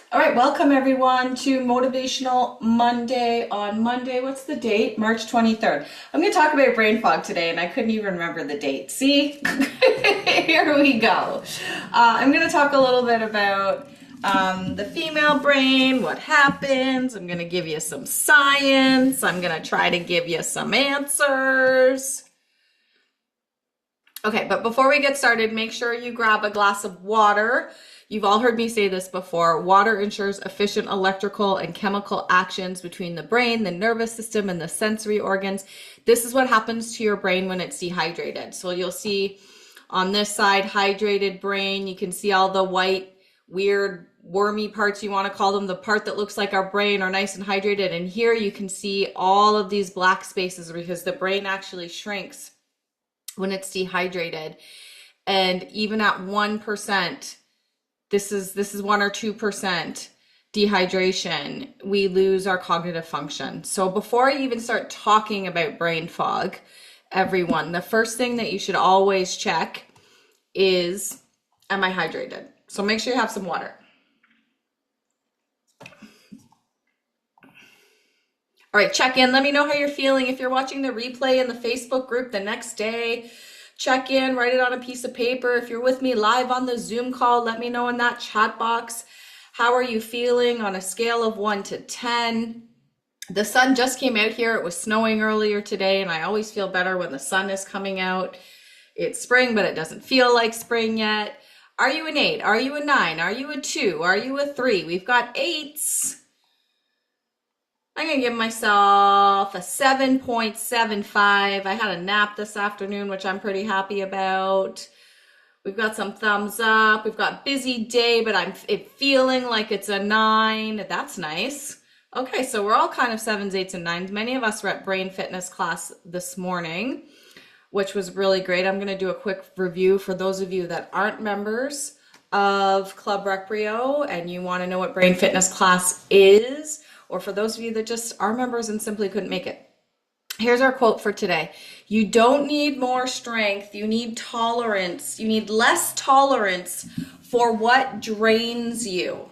All right, welcome everyone to Motivational Monday on Monday. What's the date? March 23rd. I'm going to talk about brain fog today, and I couldn't even remember the date. See? Here we go. I'm going to talk a little bit about the female brain, what happens. I'm going to give you some science. I'm going to try to give you some answers. Okay, but before we get started, make sure you grab a glass of water. You've all heard me say this before. Water ensures efficient electrical and chemical actions between the brain, the nervous system, and the sensory organs. This is what happens to your brain when it's dehydrated. So you'll see on this side, hydrated brain. You can see all the white, weird, wormy parts, you want to call them, the part that looks like our brain are nice and hydrated. And here you can see all of these black spaces because the brain actually shrinks when it's dehydrated. And even at 1%, this is 1 or 2% dehydration, we lose our cognitive function. So before I even start talking about brain fog, everyone, the first thing that you should always check is, am I hydrated? So make sure you have some water. All right, check in. Let me know how you're feeling. If you're watching the replay in the Facebook group the next day, check in, write it on a piece of paper. If you're with me live on the Zoom call, let me know in that chat box. How are you feeling on a scale of 1 to 10? The sun just came out here. It was snowing earlier today, and I always feel better when the sun is coming out. It's spring, but it doesn't feel like spring yet. Are you an 8? Are you a 9? Are you a 2? Are you a 3? We've got 8s. I'm going to give myself a 7.75. I had a nap this afternoon, which I'm pretty happy about. We've got some thumbs up. We've got busy day, but I'm feeling like it's a 9. That's nice. Okay, so we're all kind of 7s, 8s, and 9s. Many of us were at brain fitness class this morning, which was really great. I'm going to do a quick review for those of you that aren't members of Club Recreo and you want to know what brain fitness class is, or for those of you that just are members and simply couldn't make it. Here's our quote for today. You don't need more strength. You need tolerance. You need less tolerance for what drains you.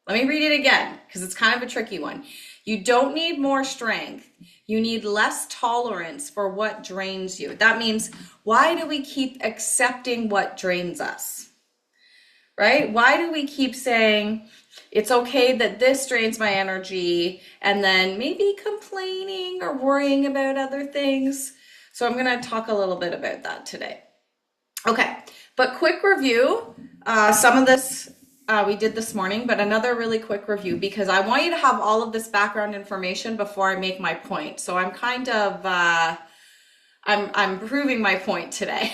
Let me read it again because it's kind of a tricky one. You don't need more strength. You need less tolerance for what drains you. That means, why do we keep accepting what drains us? Right? Why do we keep saying, it's okay that this drains my energy, and then maybe complaining or worrying about other things? So I'm going to talk a little bit about that today. Okay, but quick review. Some of this we did this morning, but another really quick review because I want you to have all of this background information before I make my point. So I'm kind of I'm proving my point today.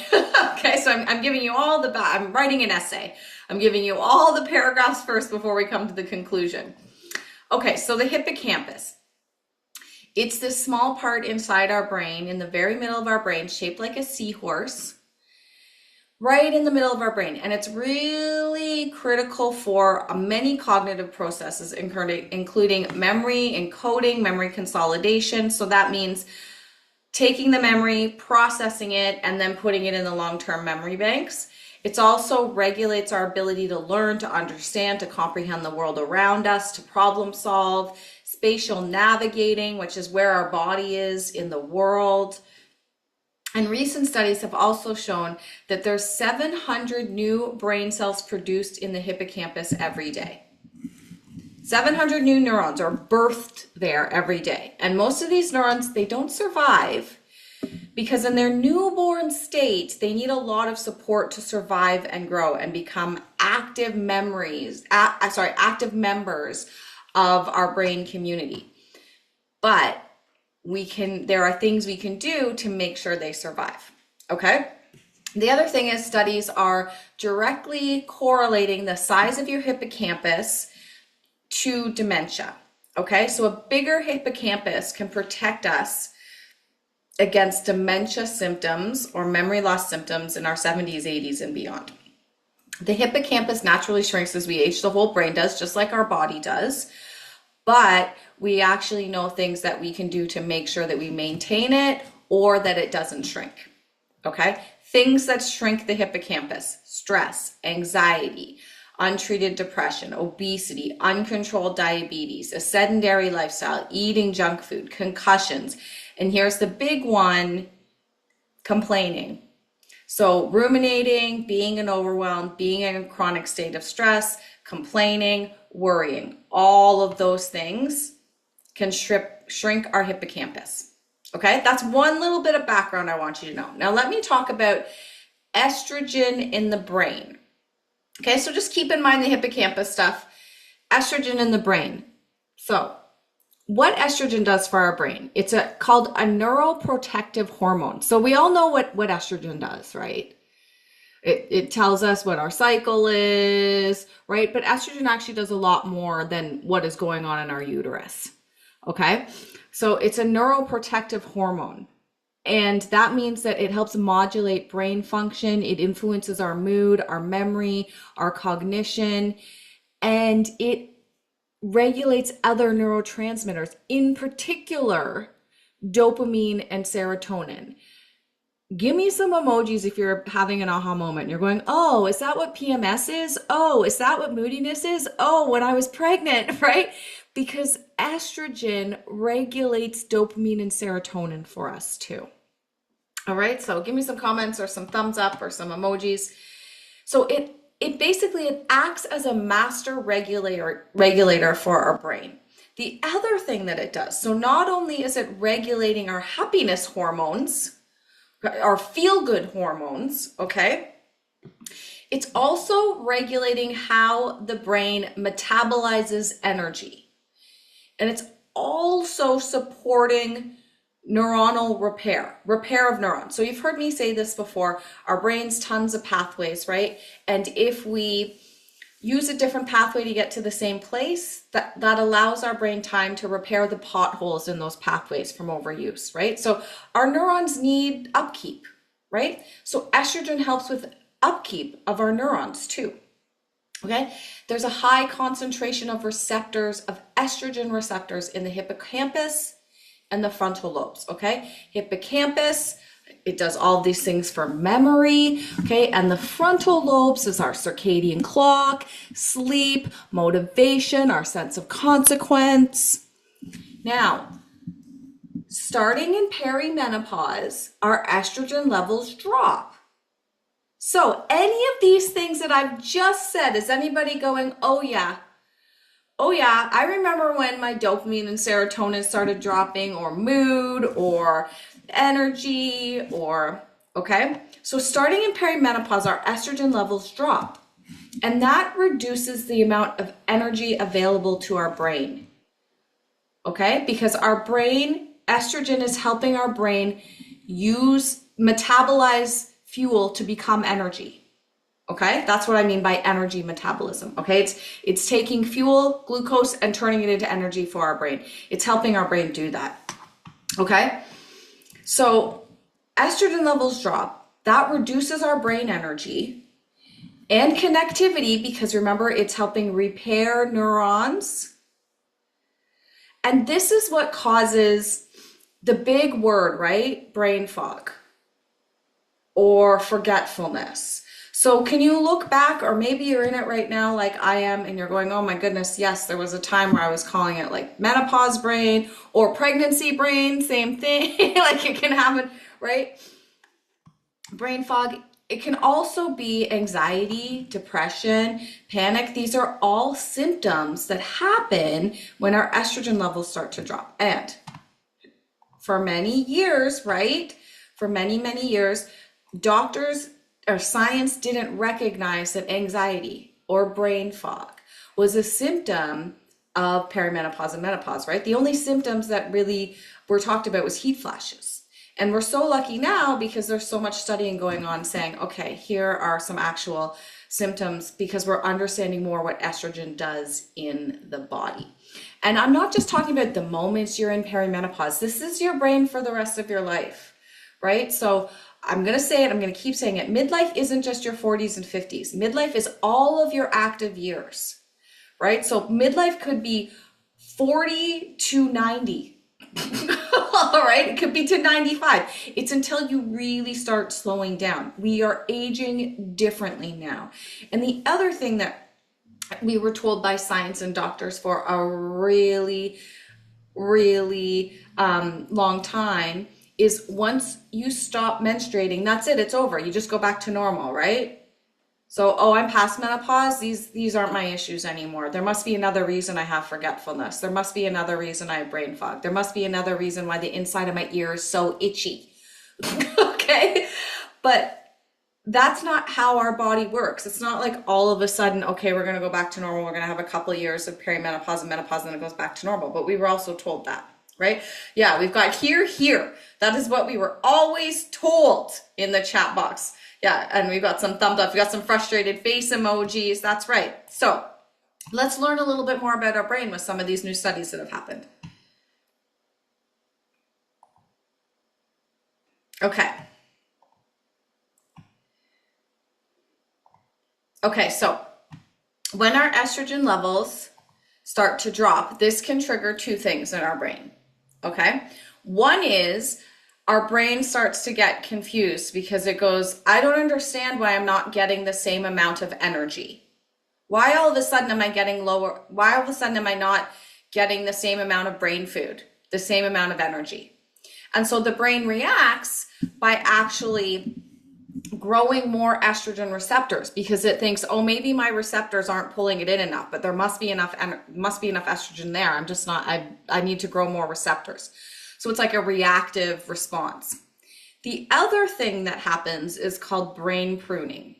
Okay, so I'm giving you all the I'm writing an essay. I'm giving you all the paragraphs first before we come to the conclusion. Okay, so the hippocampus. It's this small part inside our brain, in the very middle of our brain, shaped like a seahorse, right in the middle of our brain. And it's really critical for many cognitive processes, including memory encoding, memory consolidation. So that means taking the memory, processing it, and then putting it in the long-term memory banks. It also regulates our ability to learn, to understand, to comprehend the world around us, to problem solve, spatial navigating, which is where our body is in the world. And recent studies have also shown that there's 700 new brain cells produced in the hippocampus every day. 700 new neurons are birthed there every day. And most of these neurons, they don't survive because in their newborn state, they need a lot of support to survive and grow and become active members of our brain community. But there are things we can do to make sure they survive. Okay? The other thing is, studies are directly correlating the size of your hippocampus to dementia. Okay, so a bigger hippocampus can protect us against dementia symptoms or memory loss symptoms in our 70s, 80s, and beyond. The hippocampus naturally shrinks as we age. The whole brain does, just like our body does. But we actually know things that we can do to make sure that we maintain it or that it doesn't shrink. Okay, things that shrink the hippocampus: stress, anxiety, untreated depression, obesity, uncontrolled diabetes, a sedentary lifestyle, eating junk food, concussions. And here's the big one, complaining. So ruminating, being an overwhelmed, being in a chronic state of stress, complaining, worrying, all of those things can shrink our hippocampus. Okay, that's one little bit of background I want you to know. Now let me talk about estrogen in the brain. Okay, so just keep in mind the hippocampus stuff, estrogen in the brain. So what estrogen does for our brain, it's called a neuroprotective hormone. So we all know what estrogen does, right? It tells us what our cycle is, right? But estrogen actually does a lot more than what is going on in our uterus, okay? So it's a neuroprotective hormone. And that means that it helps modulate brain function. It influences our mood, our memory, our cognition, and it regulates other neurotransmitters, in particular, dopamine and serotonin. Give me some emojis if you're having an aha moment. You're going, oh, is that what PMS is? Oh, is that what moodiness is? Oh, when I was pregnant, right? Because estrogen regulates dopamine and serotonin for us too. All right, so give me some comments or some thumbs up or some emojis. So it basically acts as a master regulator for our brain. The other thing that it does, so not only is it regulating our happiness hormones, our feel-good hormones, okay? It's also regulating how the brain metabolizes energy. And it's also supporting neuronal repair of neurons. So you've heard me say this before, our brain's tons of pathways, right? And if we use a different pathway to get to the same place, that allows our brain time to repair the potholes in those pathways from overuse, right? So our neurons need upkeep, right? So estrogen helps with upkeep of our neurons too, okay? There's a high concentration of receptors, of estrogen receptors in the hippocampus and the frontal lobes, okay? Hippocampus, it does all these things for memory, okay? And the frontal lobes is our circadian clock, sleep, motivation, our sense of consequence. Now, starting in perimenopause, our estrogen levels drop. So any of these things that I've just said, is anybody going, oh yeah, I remember when my dopamine and serotonin started dropping, or mood, or energy, or, okay? So starting in perimenopause, our estrogen levels drop. And that reduces the amount of energy available to our brain, okay? Because our brain, estrogen is helping our brain metabolize fuel to become energy. Okay, that's what I mean by energy metabolism. Okay, it's taking fuel, glucose, and turning it into energy for our brain. It's helping our brain do that. Okay, so estrogen levels drop. That reduces our brain energy and connectivity, because remember, it's helping repair neurons. And this is what causes the big word, right? Brain fog or forgetfulness. So can you look back, or maybe you're in it right now like I am, and you're going, oh my goodness, yes, there was a time where I was calling it like menopause brain or pregnancy brain, same thing. Like it can happen, right? Brain fog. It can also be anxiety, depression, panic. These are all symptoms that happen when our estrogen levels start to drop. And for many years, right? For many, many years, doctors or science didn't recognize that anxiety or brain fog was a symptom of perimenopause and menopause, right? The only symptoms that really were talked about was heat flashes. And we're so lucky now because there's so much studying going on saying, okay, here are some actual symptoms, because we're understanding more what estrogen does in the body. And I'm not just talking about the moments you're in perimenopause. This is your brain for the rest of your life, right? So I'm going to say it, I'm going to keep saying it. Midlife isn't just your 40s and 50s. Midlife is all of your active years, right? So midlife could be 40 to 90. All right, it could be to 95. It's until you really start slowing down. We are aging differently now. And the other thing that we were told by science and doctors for a really, really long time is once you stop menstruating, that's it, it's over. You just go back to normal, right? So, oh, I'm past menopause. These aren't my issues anymore. There must be another reason I have forgetfulness. There must be another reason I have brain fog. There must be another reason why the inside of my ear is so itchy. Okay? But that's not how our body works. It's not like all of a sudden, okay, we're going to go back to normal. We're going to have a couple of years of perimenopause and menopause, and then it goes back to normal. But we were also told that, right? Yeah, we've got here. That is what we were always told in the chat box. Yeah, and we've got some thumbs up. We've got some frustrated face emojis. That's right. So let's learn a little bit more about our brain with some of these new studies that have happened. Okay, so when our estrogen levels start to drop, this can trigger two things in our brain. Okay, one is our brain starts to get confused because it goes, I don't understand why I'm not getting the same amount of energy. Why all of a sudden am I getting lower? Why all of a sudden am I not getting the same amount of brain food, the same amount of energy? And so the brain reacts by actually growing more estrogen receptors because it thinks, oh, maybe my receptors aren't pulling it in enough, but there must be enough estrogen there. I'm just not, I need to grow more receptors. So it's like a reactive response. The other thing that happens is called brain pruning.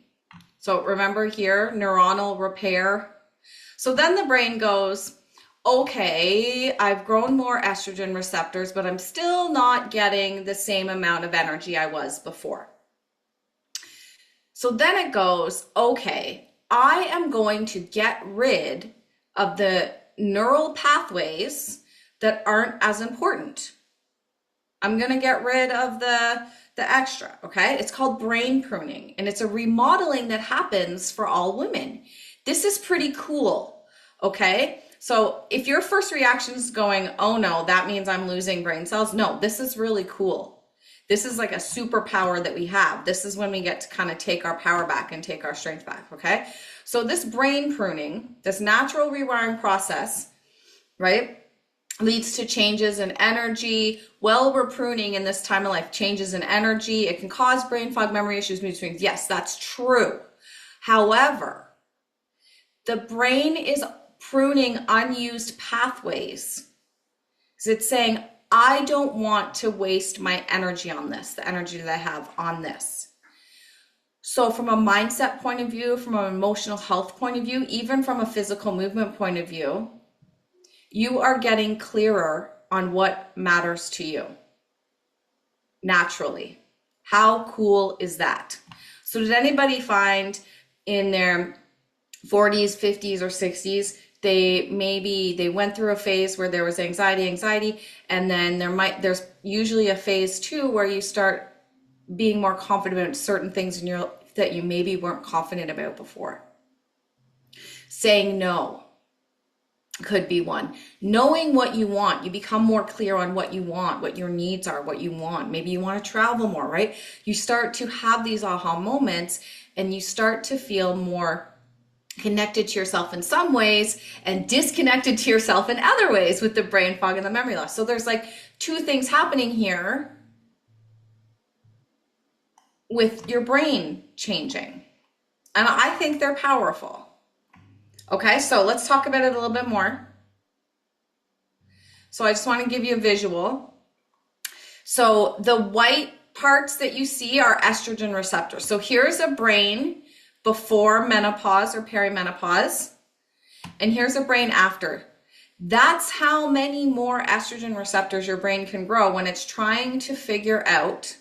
So remember here, neuronal repair. So then the brain goes, okay, I've grown more estrogen receptors, but I'm still not getting the same amount of energy I was before. So then it goes, okay, I am going to get rid of the neural pathways that aren't as important. I'm going to get rid of the extra, okay? It's called brain pruning, and it's a remodeling that happens for all women. This is pretty cool, okay? So if your first reaction is going, oh no, that means I'm losing brain cells. No, this is really cool. This is like a superpower that we have. This is when we get to kind of take our power back and take our strength back, okay? So this brain pruning, this natural rewiring process, right, leads to changes in energy. Well, we're pruning in this time of life, changes in energy. It can cause brain fog, memory issues, mood swings. Yes, that's true. However, the brain is pruning unused pathways. So it's saying, I don't want to waste my energy on this, the energy that I have on this. So from a mindset point of view, from an emotional health point of view, even from a physical movement point of view, you are getting clearer on what matters to you naturally. How cool is that? So did anybody find in their 40s, 50s, or 60s, they went through a phase where there was anxiety, and then there's usually a phase two where you start being more confident about certain things in your life that you maybe weren't confident about before. Saying no could be one. Knowing what you want, you become more clear on what you want, what your needs are, what you want. Maybe you want to travel more, right? You start to have these aha moments, and you start to feel more connected to yourself in some ways and disconnected to yourself in other ways with the brain fog and the memory loss. So there's like two things happening here with your brain changing. And I think they're powerful. Okay, so let's talk about it a little bit more. So I just want to give you a visual. So the white parts that you see are estrogen receptors. So here's a brain before menopause or perimenopause, and here's a brain after. That's how many more estrogen receptors your brain can grow when it's trying to figure out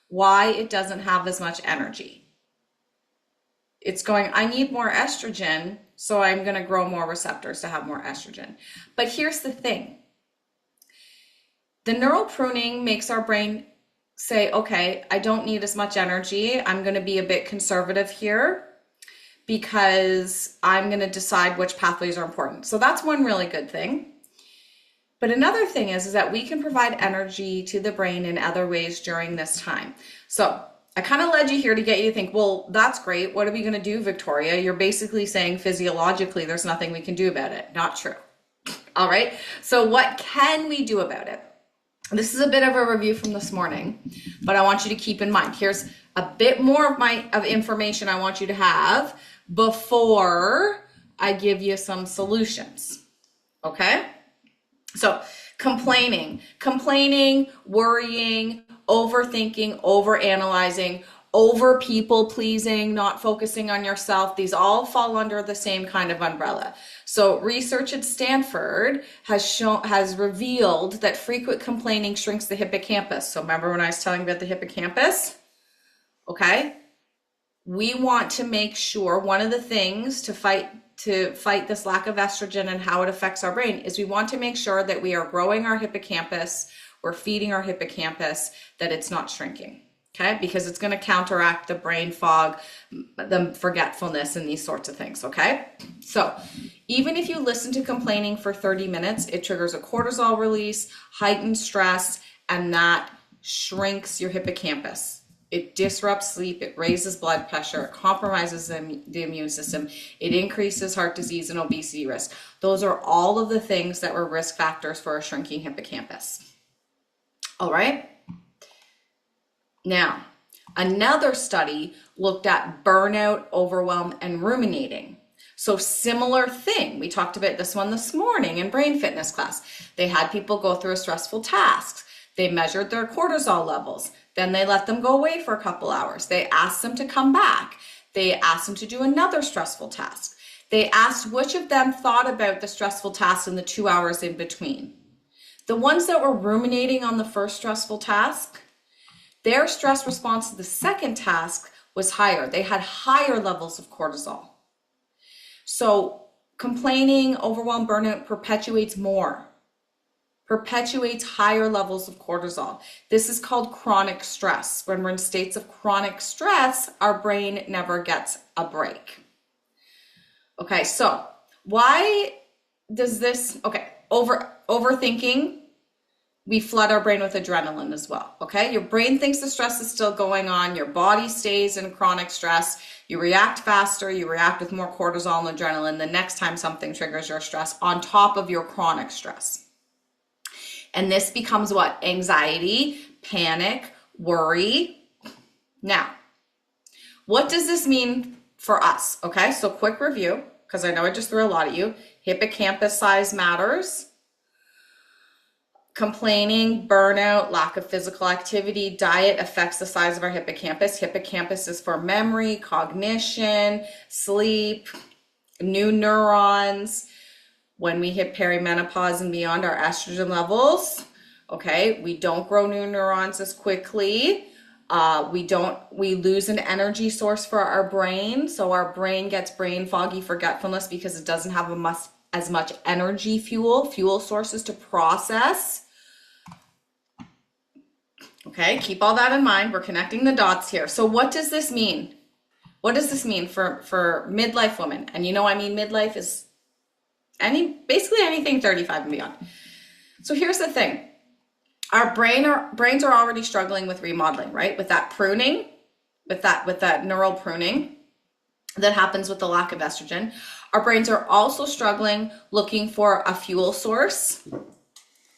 why it doesn't have as much energy. It's going, I need more estrogen, so I'm going to grow more receptors to have more estrogen. But here's the thing. The neural pruning makes our brain say, okay, I don't need as much energy. I'm going to be a bit conservative here because I'm going to decide which pathways are important. So that's one really good thing. But another thing is that we can provide energy to the brain in other ways during this time. So I kind of led you here to get you to think, well, that's great. What are we going to do, Victoria? You're basically saying physiologically there's nothing we can do about it. Not true. All right. So what can we do about it? This is a bit of a review from this morning, but I want you to keep in mind, here's a bit more of information I want you to have before I give you some solutions. Okay? So complaining, worrying, overthinking, overanalyzing, over people pleasing, not focusing on yourself, these all fall under the same kind of umbrella. So research at Stanford has revealed that frequent complaining shrinks the hippocampus. So remember when I was telling you about the hippocampus? Okay. We want to make sure one of the things to fight this lack of estrogen and how it affects our brain is we want to make sure that we are growing our hippocampus, we're feeding our hippocampus, that it's not shrinking. Okay, because it's going to counteract the brain fog, the forgetfulness, and these sorts of things. Okay, so even if you listen to complaining for 30 minutes, it triggers a cortisol release, heightened stress, and that shrinks your hippocampus. It disrupts sleep, it raises blood pressure, it compromises the immune system, it increases heart disease and obesity risk. Those are all of the things that were risk factors for a shrinking hippocampus. All right. Now, another study looked at burnout, overwhelm, and ruminating. So similar thing. We talked about this one this morning in brain fitness class. They had people go through a stressful task. They measured their cortisol levels. Then they let them go away for a couple hours. They asked them to come back. They asked them to do another stressful task. They asked which of them thought about the stressful task in the 2 hours in between. The ones that were ruminating on the first stressful task, their stress response to the second task was higher. They had higher levels of cortisol. So complaining, overwhelm, burnout perpetuates higher levels of cortisol. This is called chronic stress. When we're in states of chronic stress, our brain never gets a break. Okay, so why does this, overthinking, we flood our brain with adrenaline as well, okay? Your brain thinks the stress is still going on. Your body stays in chronic stress. You react faster. You react with more cortisol and adrenaline the next time something triggers your stress on top of your chronic stress. And this becomes what? Anxiety, panic, worry. Now, what does this mean for us? Okay, so quick review, because I know I just threw a lot at you. Hippocampus size matters. Complaining, burnout, lack of physical activity, diet affects the size of our hippocampus. Hippocampus is for memory, cognition, sleep, new neurons. When we hit perimenopause and beyond, our estrogen levels, okay, we don't grow new neurons as quickly. We lose an energy source for our brain. So our brain gets brain foggy, forgetfulness, because it doesn't have as much energy fuel sources to process. Okay, keep all that in mind. We're connecting the dots here. So what does this mean? What does this mean for midlife women? And I mean midlife is basically anything 35 and beyond. So here's the thing. Our brains are already struggling with remodeling, right? With that pruning, with that neural pruning that happens with the lack of estrogen. Our brains are also struggling looking for a fuel source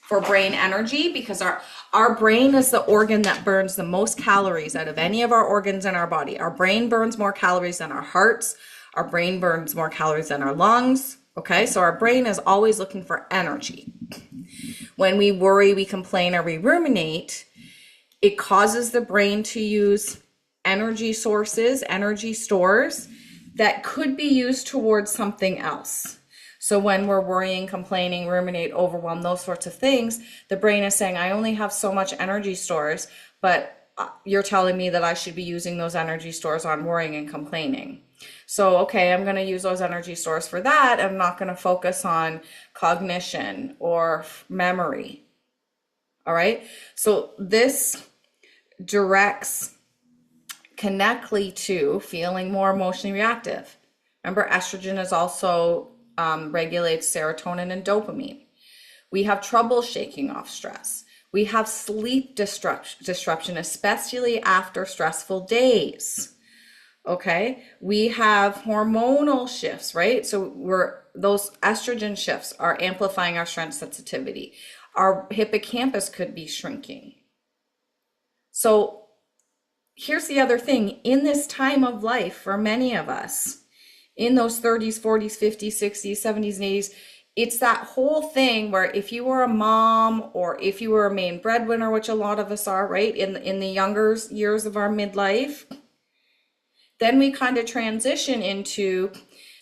for brain energy, because our brain is the organ that burns the most calories out of any of our organs in our body. Our brain burns more calories than our hearts. Our brain burns more calories than our lungs. Okay, so our brain is always looking for energy. When we worry, we complain, or we ruminate, it causes the brain to use energy sources, energy stores that could be used towards something else. So when we're worrying, complaining, ruminate, overwhelm, those sorts of things, the brain is saying, I only have so much energy stores, but you're telling me that I should be using those energy stores on worrying and complaining. So, okay, I'm going to use those energy stores for that. I'm not going to focus on cognition or memory. All right. So this directs connectly to feeling more emotionally reactive. Remember, estrogen is also regulates serotonin and dopamine. We have trouble shaking off stress. We have sleep disruption, especially after stressful days. Okay, we have hormonal shifts, right? So those estrogen shifts are amplifying our stress sensitivity. Our hippocampus could be shrinking. So here's the other thing. In this time of life, for many of us, in those 30s, 40s, 50s, 60s, 70s, and 80s, it's that whole thing where if you were a mom or if you were a main breadwinner, which a lot of us are, right, in the younger years of our midlife, then we kind of transition into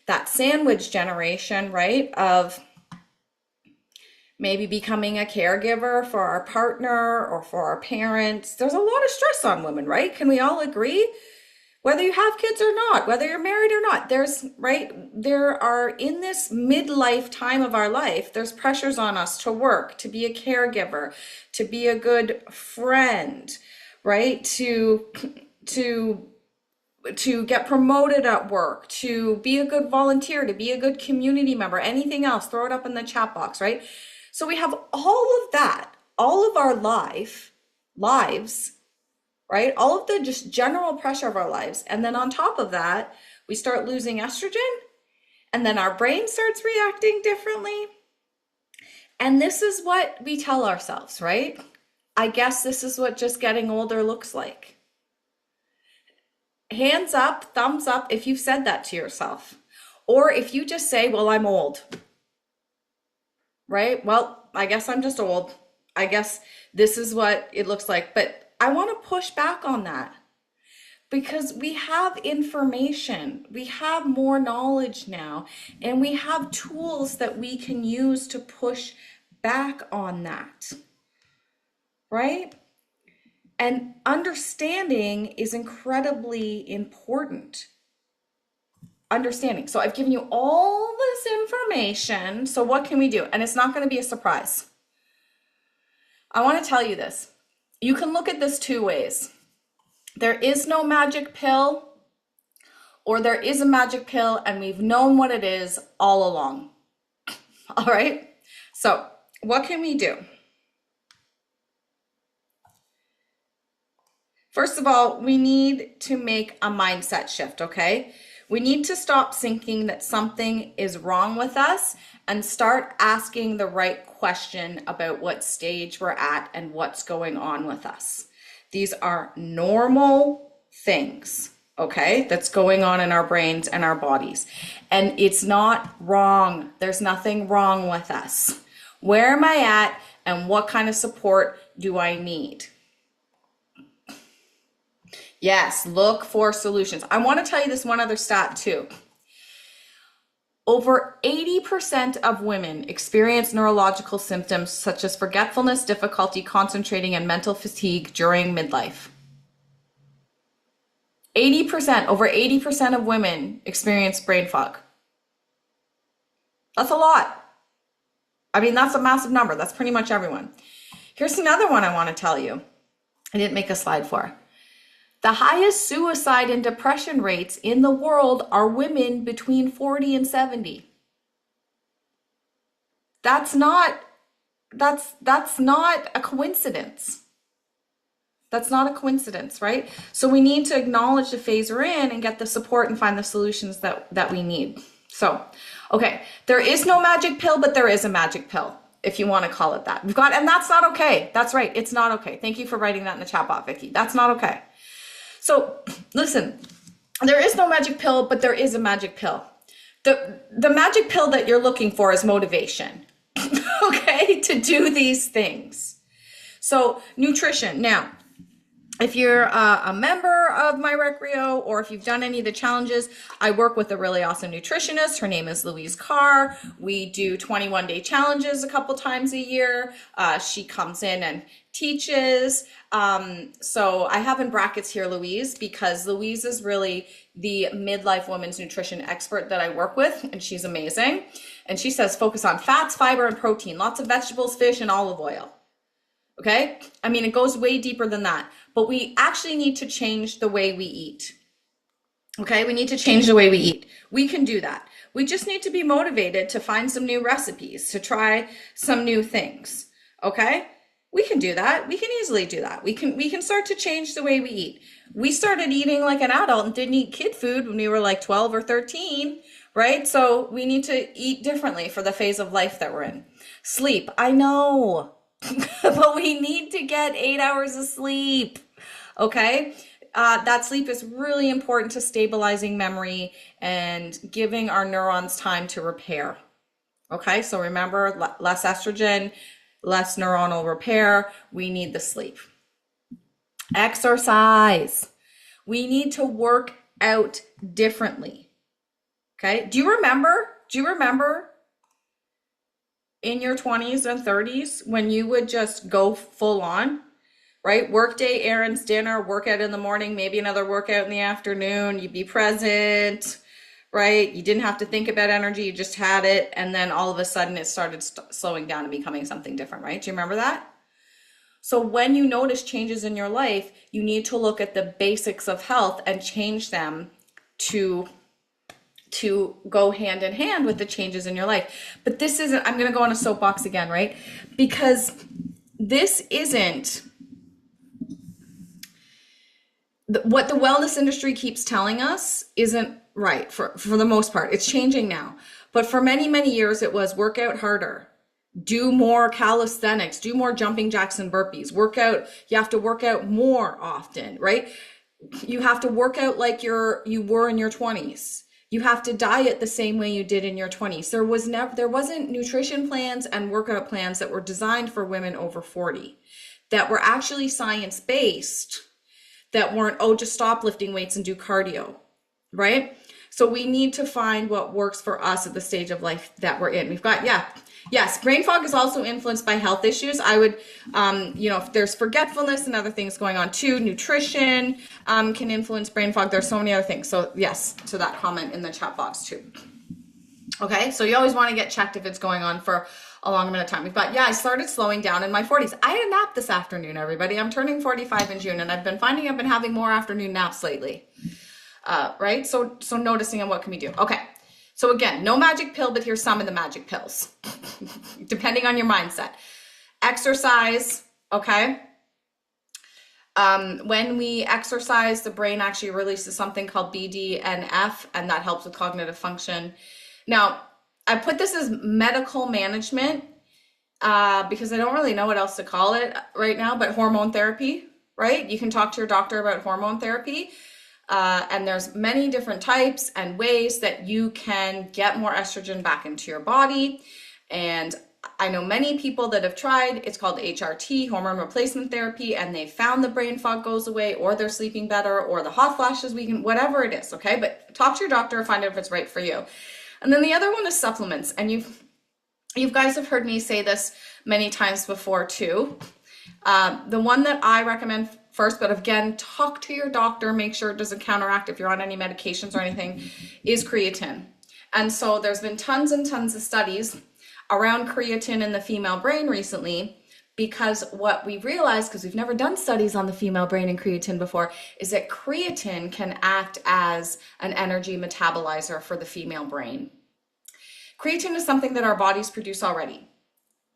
that sandwich generation, right, of maybe becoming a caregiver for our partner or for our parents. There's a lot of stress on women, right? Can we all agree? Whether you have kids or not, whether you're married or not, there are in this midlife time of our life, there's pressures on us to work, to be a caregiver, to be a good friend, right? To get promoted at work, to be a good volunteer, to be a good community member, anything else, throw it up in the chat box, right? So we have all of that, all of our lives, right? All of the just general pressure of our lives. And then on top of that, we start losing estrogen, and then our brain starts reacting differently. And this is what we tell ourselves, right? I guess this is what just getting older looks like. Hands up, thumbs up if you've said that to yourself. Or if you just say, well, I'm old, right? Well, I guess I'm just old. I guess this is what it looks like. But I want to push back on that because we have information, we have more knowledge now, and we have tools that we can use to push back on that, right? And understanding is incredibly important. Understanding. So I've given you all this information. So what can we do? And it's not going to be a surprise. I want to tell you this. You can look at this two ways. There is no magic pill, or there is a magic pill and we've known what it is all along. All right. So what can we do? First of all, we need to make a mindset shift, okay? We need to stop thinking that something is wrong with us and start asking the right question about what stage we're at and what's going on with us. These are normal things, okay, that's going on in our brains and our bodies. And it's not wrong. There's nothing wrong with us. Where am I at and what kind of support do I need? Yes, look for solutions. I want to tell you this one other stat too. Over 80% of women experience neurological symptoms such as forgetfulness, difficulty concentrating, and mental fatigue during midlife. 80%, over 80% of women experience brain fog. That's a lot. I mean, that's a massive number. That's pretty much everyone. Here's another one I want to tell you. I didn't make a slide for. The highest suicide and depression rates in the world are women between 40 and 70. That's not a coincidence. That's not a coincidence, right? So we need to acknowledge the phase we're in and get the support and find the solutions that we need. So, okay, there is no magic pill, but there is a magic pill, if you want to call it that. And that's not okay. That's right, it's not okay. Thank you for writing that in the chat box, Vicky. That's not okay. So listen, there is no magic pill, but there is a magic pill. The magic pill that you're looking for is motivation, okay, to do these things. So nutrition. Now, if you're a member of My Rec Rio, or if you've done any of the challenges, I work with a really awesome nutritionist. Her name is Louise Carr. We do 21-day challenges a couple times a year. She comes in and teaches. So I have in brackets here Louise, because Louise is really the midlife women's nutrition expert that I work with, and she's amazing. And she says focus on fats, fiber, and protein, lots of vegetables, fish, and olive oil. Okay? I mean, it goes way deeper than that, but we actually need to change the way we eat. Okay? We need to change the way we eat. We can do that. We just need to be motivated to find some new recipes, to try some new things. Okay? We can do that. We can easily do that. We can start to change the way we eat. We started eating like an adult and didn't eat kid food when we were like 12 or 13, right? So we need to eat differently for the phase of life that we're in. Sleep, I know, but we need to get 8 hours of sleep, okay? That sleep is really important to stabilizing memory and giving our neurons time to repair. Okay, so remember, less estrogen, less neuronal repair. We need the sleep. Exercise. We need to work out differently. Okay, do you remember? In your 20s and 30s when you would just go full on, right? Work day, errands, dinner, workout in the morning, maybe another workout in the afternoon. You'd be present, right? You didn't have to think about energy, you just had it. And then all of a sudden it started slowing down and becoming something different, right? Do you remember that? So when you notice changes in your life, you need to look at the basics of health and change them to go hand in hand with the changes in your life. But this isn't, I'm going to go on a soapbox again, right? Because this isn't what the wellness industry keeps telling us isn't right for the most part. It's changing now. But for many, many years, it was work out harder, do more calisthenics, do more jumping jacks and burpees, work out. You have to work out more often, right? You have to work out like you were in your 20s. You have to diet the same way you did in your 20s. There wasn't nutrition plans and workout plans that were designed for women over 40 that were actually science-based, that weren't, oh, just stop lifting weights and do cardio, right? So we need to find what works for us at the stage of life that we're in. We've got, yes, brain fog is also influenced by health issues. I would, if there's forgetfulness and other things going on too, nutrition can influence brain fog. There's so many other things. So yes, to that comment in the chat box too. Okay, so you always want to get checked if it's going on for a long amount of time. We've got, I started slowing down in my 40s. I had a nap this afternoon, everybody. I'm turning 45 in June, and I've been finding I've been having more afternoon naps lately. Right? So noticing and what can we do? Okay. So again, no magic pill, but here's some of the magic pills, depending on your mindset. Exercise, okay? When we exercise, the brain actually releases something called BDNF, and that helps with cognitive function. Now, I put this as medical management because I don't really know what else to call it right now, but hormone therapy, right? You can talk to your doctor about hormone therapy. And there's many different types and ways that you can get more estrogen back into your body. And I know many people that have tried, it's called HRT, hormone replacement therapy, and they found the brain fog goes away, or they're sleeping better, or the hot flashes, whatever it is, okay? But talk to your doctor, find out if it's right for you. And then the other one is supplements. And you guys have heard me say this many times before too. The one that I recommend first, but again, talk to your doctor, make sure it doesn't counteract if you're on any medications or anything, is creatine. And so there's been tons and tons of studies around creatine in the female brain recently, because what we realized, because we've never done studies on the female brain and creatine before, is that creatine can act as an energy metabolizer for the female brain. Creatine is something that our bodies produce already.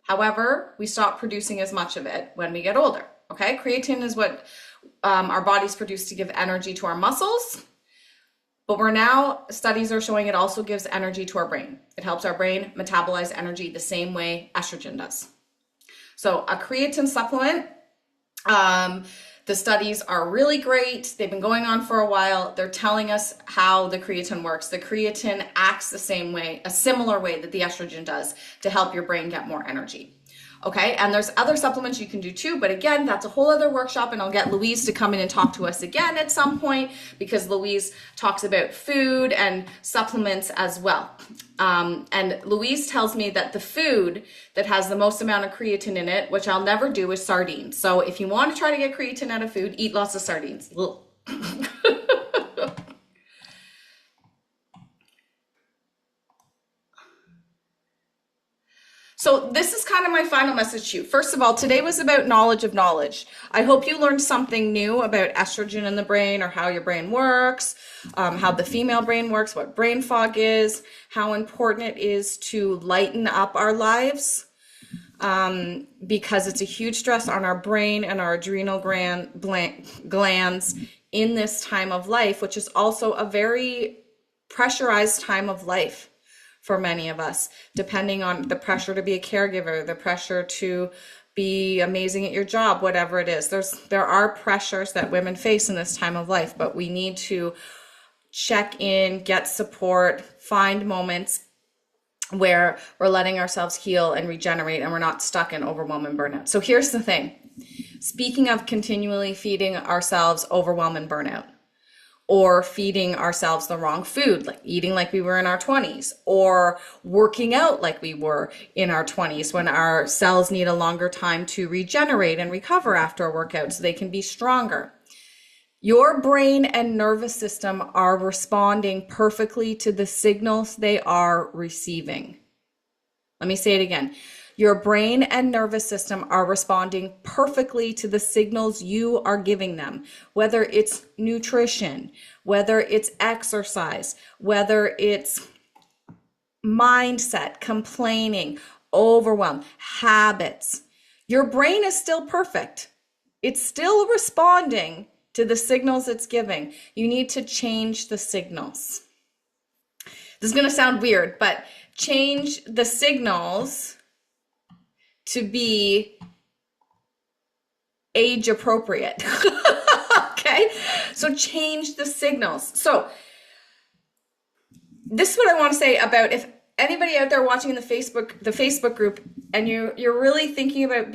However, we stop producing as much of it when we get older. Okay, creatine is what our bodies produce to give energy to our muscles, but studies are showing it also gives energy to our brain. It helps our brain metabolize energy the same way estrogen does. So a creatine supplement, the studies are really great. They've been going on for a while. They're telling us how the creatine works. The creatine acts the same way, a similar way that the estrogen does to help your brain get more energy. Okay, and there's other supplements you can do too, but again, that's a whole other workshop, and I'll get Louise to come in and talk to us again at some point, because Louise talks about food and supplements as well. And Louise tells me that the food that has the most amount of creatine in it, which I'll never do, is sardines. So if you want to try to get creatine out of food, eat lots of sardines. So this is kind of my final message to you. First of all, today was about knowledge of knowledge. I hope you learned something new about estrogen in the brain, or how your brain works, how the female brain works, what brain fog is, how important it is to lighten up our lives. because it's a huge stress on our brain and our adrenal glands in this time of life, which is also a very pressurized time of life for many of us, depending on the pressure to be a caregiver, the pressure to be amazing at your job, whatever it is. There are pressures that women face in this time of life, but we need to check in, get support, find moments where we're letting ourselves heal and regenerate and we're not stuck in overwhelm and burnout. So here's the thing. Speaking of continually feeding ourselves overwhelm and burnout, or feeding ourselves the wrong food, like eating like we were in our 20s, or working out like we were in our 20s when our cells need a longer time to regenerate and recover after a workout so they can be stronger. Your brain and nervous system are responding perfectly to the signals they are receiving. Let me say it again. Your brain and nervous system are responding perfectly to the signals you are giving them, whether it's nutrition, whether it's exercise, whether it's mindset, complaining, overwhelm, habits. Your brain is still perfect. It's still responding to the signals it's giving. You need to change the signals. This is going to sound weird, but change the signals to be age appropriate. Okay? So change the signals. So this is what I want to say about if anybody out there watching in the Facebook group, and you're really thinking about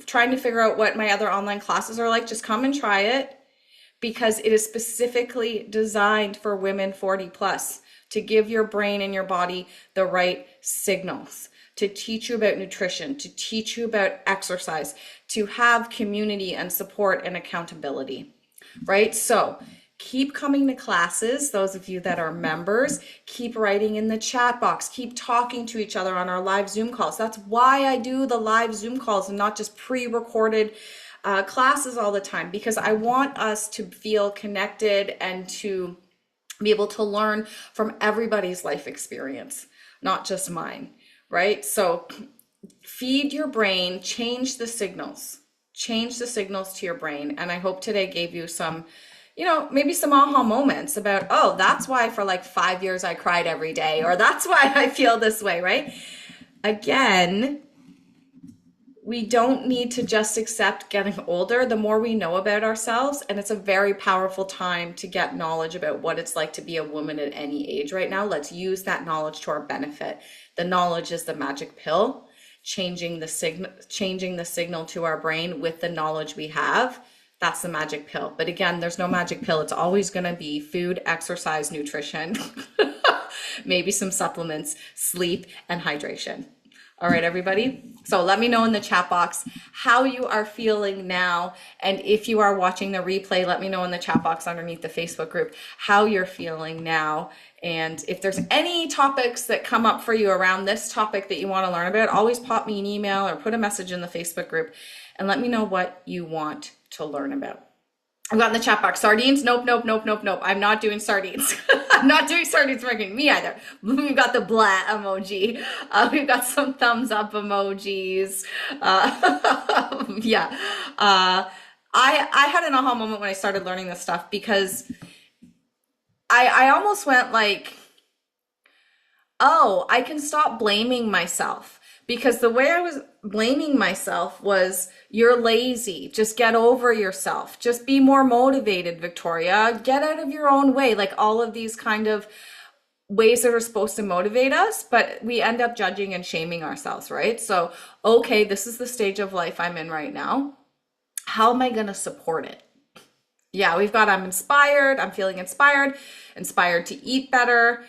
trying to figure out what my other online classes are like, just come and try it, because it is specifically designed for women 40 plus to give your brain and your body the right signals, to teach you about nutrition, to teach you about exercise, to have community and support and accountability, right? So keep coming to classes. Those of you that are members, keep writing in the chat box, keep talking to each other on our live Zoom calls. That's why I do the live Zoom calls and not just pre-recorded classes all the time, because I want us to feel connected and to be able to learn from everybody's life experience, not just mine. Right? So feed your brain, change the signals to your brain. And I hope today gave you some, maybe some aha moments about, oh, that's why for like 5 years I cried every day, or that's why I feel this way, right? Again, we don't need to just accept getting older. The more we know about ourselves, and it's a very powerful time to get knowledge about what it's like to be a woman at any age right now. Let's use that knowledge to our benefit. The knowledge is the magic pill, changing the signal to our brain with the knowledge we have. That's the magic pill. But again, there's no magic pill. It's always going to be food, exercise, nutrition, maybe some supplements, sleep, and hydration. All right, everybody. So let me know in the chat box how you are feeling now. And if you are watching the replay, let me know in the chat box underneath the Facebook group how you're feeling now. And if there's any topics that come up for you around this topic that you want to learn about, always pop me an email or put a message in the Facebook group and let me know what you want to learn about. I've got in the chat box, sardines? Nope. I'm not doing sardines. I'm not doing sardines marketing. Me either. We've got the blah emoji. We've got some thumbs up emojis. Yeah. I had an aha moment when I started learning this stuff, because I almost went like, oh, I can stop blaming myself. Because the way I was blaming myself was, you're lazy, just get over yourself, just be more motivated, Victoria, get out of your own way, like all of these kind of ways that are supposed to motivate us, but we end up judging and shaming ourselves, right? So, okay, this is the stage of life I'm in right now. How am I going to support it? Yeah, we've got, I'm inspired, I'm feeling inspired to eat better.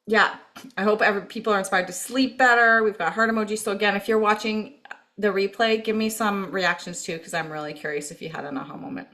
Yeah, I hope people are inspired to sleep better. We've got heart emojis. So again, if you're watching the replay, give me some reactions too, because I'm really curious if you had an aha moment.